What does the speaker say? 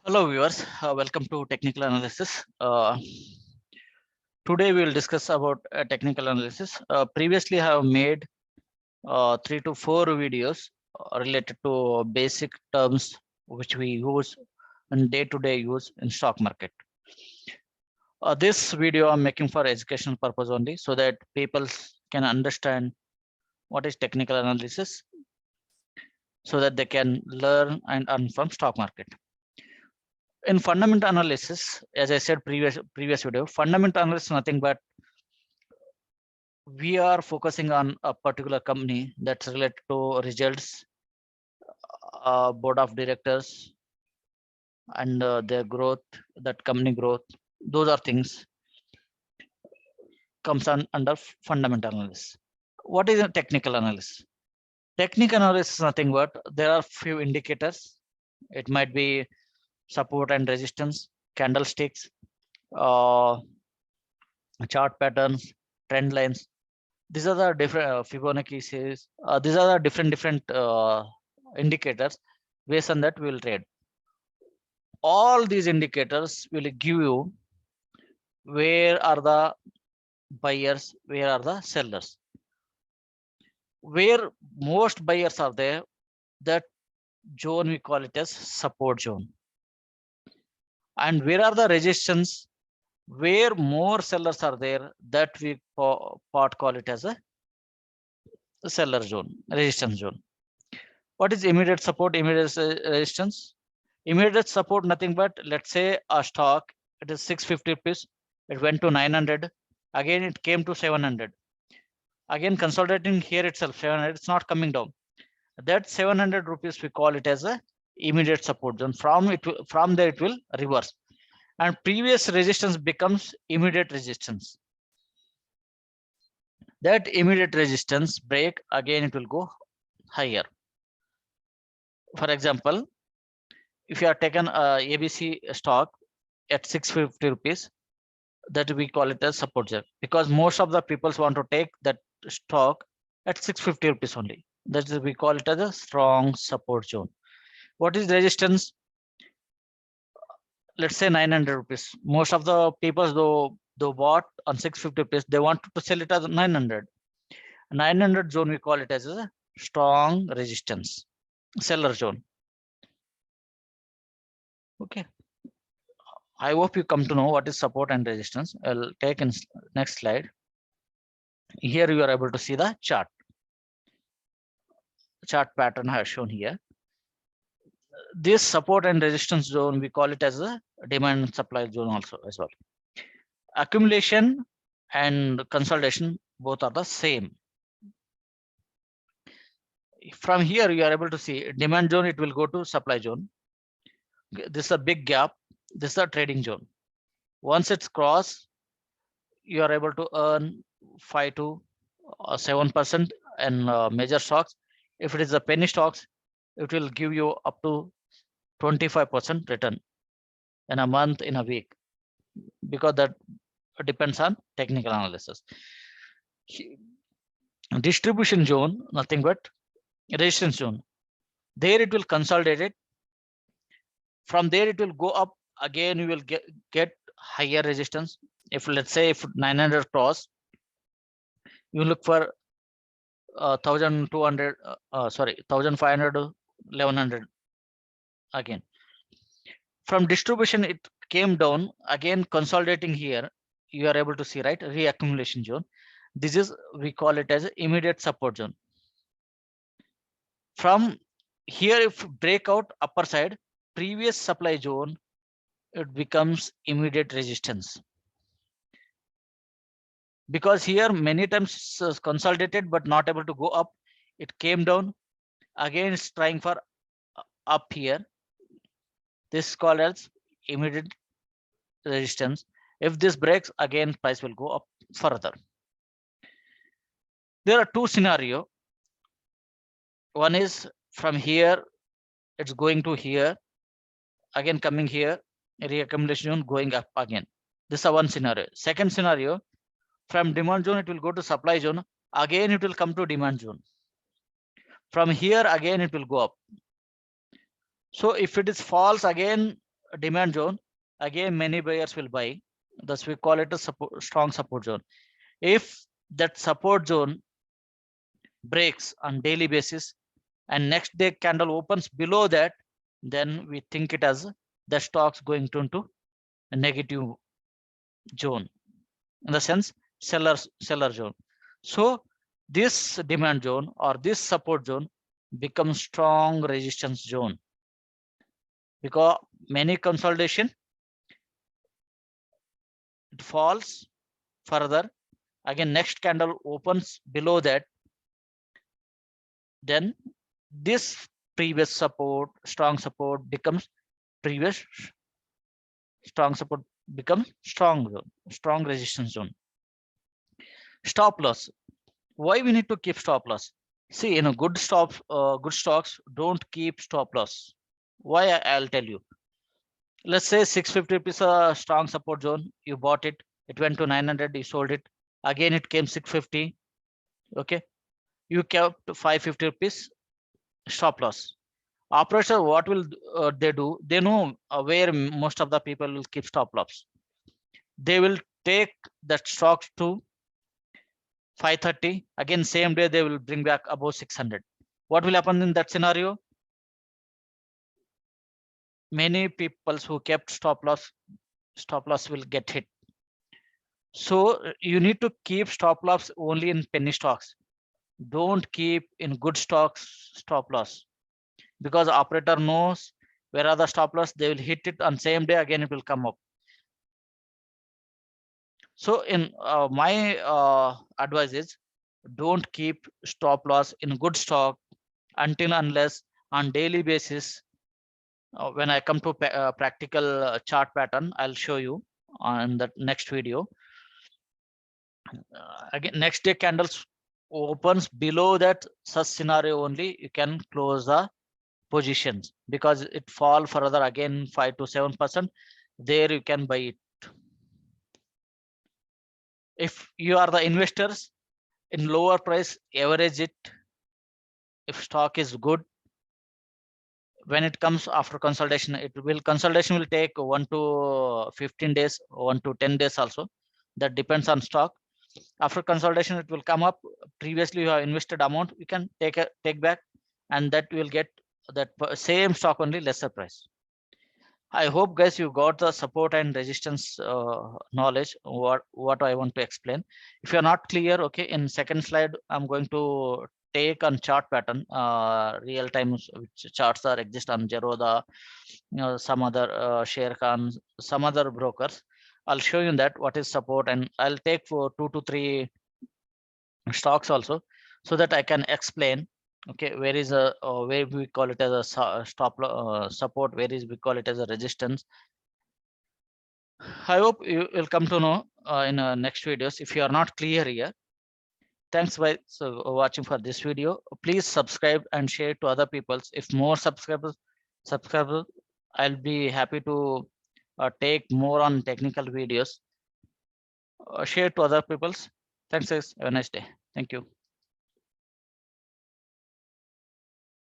Hello viewers, welcome to technical analysis. Today we will discuss about technical analysis. Previously I have made 3 to 4 videos related to basic terms which we use in day-to-day use in stock market. This video I'm making for educational purpose only so that people can understand what is technical analysis so that they can learn and earn from stock market. In fundamental analysis, as I said previous video, fundamental analysis is nothing but we are focusing on a particular company that's related to results, board of directors, and their growth, that company growth. Those are things comes under fundamental analysis. What is a technical analysis? Technical analysis is nothing but there are few indicators. It might be support and resistance, candlesticks, chart patterns, trend lines. These are the different Fibonacci series. These are the different indicators. Based on that, we will trade. All these indicators will give you where are the buyers, where are the sellers. Where most buyers are there, that zone we call it as support zone. And where are the resistance? Where more sellers are there, that we call it as a seller zone, resistance zone. What is immediate support, immediate resistance? Immediate support, nothing but let's say a stock, it is 650 rupees, it went to 900, again it came to 700. Again consolidating here itself, 700, it's not coming down. That 700 rupees we call it as a immediate support zone. From there it will reverse. And previous resistance becomes immediate resistance. That immediate resistance break, again it will go higher. For example, if you are taken ABC stock at 650 rupees, that we call it as support zone, because most of the people want to take that stock at 650 rupees only. That is, we call it as a strong support zone. What is resistance? Let's say 900 rupees. Most of the people though bought on 650 rupees, they want to sell it as 900. 900 zone we call it as a strong resistance, seller zone. Okay, I hope you come to know what is support and resistance. I'll take in next slide. Here you are able to see the chart pattern I have shown here. This support and resistance zone, we call it as a demand and supply zone also as well. Accumulation and consolidation both are the same. From here you are able to see demand zone, it will go to supply zone. This is a big gap. This is a trading zone. Once it's crossed, you are able to earn 5 to 7% in major stocks. If it is a penny stocks, it will give you up to 25% return in a month, in a week, because that depends on technical analysis. Distribution zone, nothing but resistance zone. There it will consolidate it. From there it will go up. Again, you will get higher resistance. If let's say if 900 cross, you look for 1200, 1500, 1100 again. From distribution, it came down, again consolidating here. You are able to see, right, reaccumulation zone. This is, we call it as immediate support zone. From here, if breakout upper side, previous supply zone, it becomes immediate resistance. Because here many times consolidated but not able to go up, it came down, again it's trying for up here. This is called as immediate resistance. If this breaks, again price will go up further. There are two scenarios. One is from here, it's going to here, again coming here, reaccumulation zone, going up again. This is one scenario. Second scenario, from demand zone, it will go to supply zone. Again, it will come to demand zone. From here, again, it will go up. So if it is false, again demand zone, again many buyers will buy. Thus we call it a strong support zone. If that support zone breaks on daily basis and next day candle opens below that, then we think it as the stock's going into a negative zone, in the sense seller zone. So this demand zone or this support zone becomes strong resistance zone, because many consolidation, it falls further, again next candle opens below that, then this previous support, strong support becomes previous strong support becomes strong zone, strong resistance zone. Stop loss. Why we need to keep stop loss? See, in a good stocks don't keep stop loss. Why? I'll tell you. Let's say 650 rupees a strong support zone. You bought it. It went to 900. You sold it. Again, it came 650. Okay. You kept 550 rupees stop loss. Operator, what will they do? They know where most of the people will keep stop loss. They will take that stock to 530. Again, same day they will bring back above 600. What will happen in that scenario? Many people who kept stop loss will get hit. So you need to keep stop loss only in penny stocks. Don't keep in good stocks stop loss, because operator knows where are the stop loss. They will hit it on same day. Again, it will come up. So in my advice is, don't keep stop loss in good stock until unless on daily basis. When I come to practical chart pattern, I'll show you on the next video. Again, next day candles opens below that, such scenario only you can close the positions, because it fall further again 5 to 7%. There you can buy it. If you are the investors in lower price, average it. If stock is good, when it comes after consolidation, consolidation will take 1 to 15 days, 1 to 10 days also. That depends on stock. After consolidation, it will come up. Previously you have invested amount, you can take back, and that will get that same stock only lesser price. I hope guys you got the support and resistance knowledge, what I want to explain. If you're not clear, okay, in second slide I'm going to take on chart pattern, real time charts are exist on Zerodha, some other Sharekhan, some other brokers. I'll show you that what is support, and I'll take for 2 to 3 stocks also, so that I can explain. Okay, where is a where we call it as a stop support, where is we call it as a resistance. I hope you will come to know in next videos. If you are not clear here, thanks by watching for this video. Please subscribe and share to other people. If more subscribers, I'll be happy to take more on technical videos. Share to other peoples. Thanks guys. Have a nice day. Thank you.